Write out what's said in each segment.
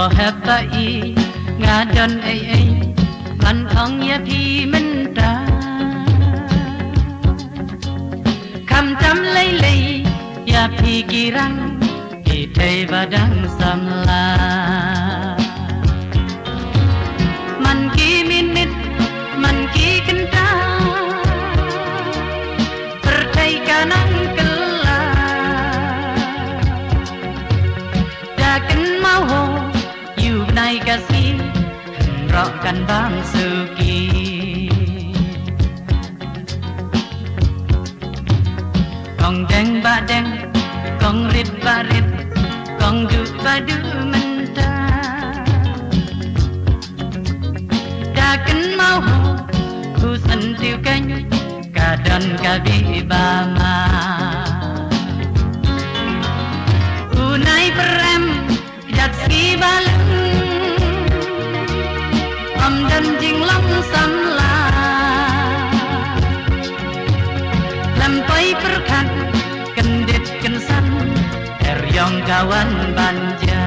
อแฮบตาอีงาดอนไอมันของยาพีมันตาคำจำเลยยาพีกีรังกีเทบาดังสัมลามันกีมินิดมันกีกันตาpertai kanang kela dakan mau you nai kasih rokan bang suki kong deng ba deng kong rit ba rit kong du ba du menta dakan mau ku sentiu kany kadon kabi bama unai perem jat si baleng om dan jing long sam la lampai perkan kendit kensan eryong kawan banja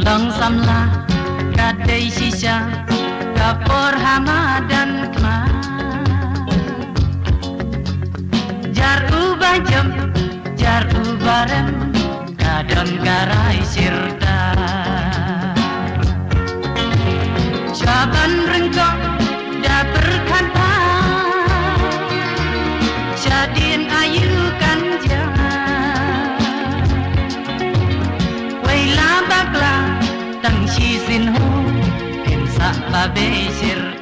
Long samla kadai sisa kapor hamadan kma jar ubajam jar ubarem kadon garai sirta Syaban rengkok da berkata Syadin ayu kanja Waila bakla tang si sin ho ken sa babe sirta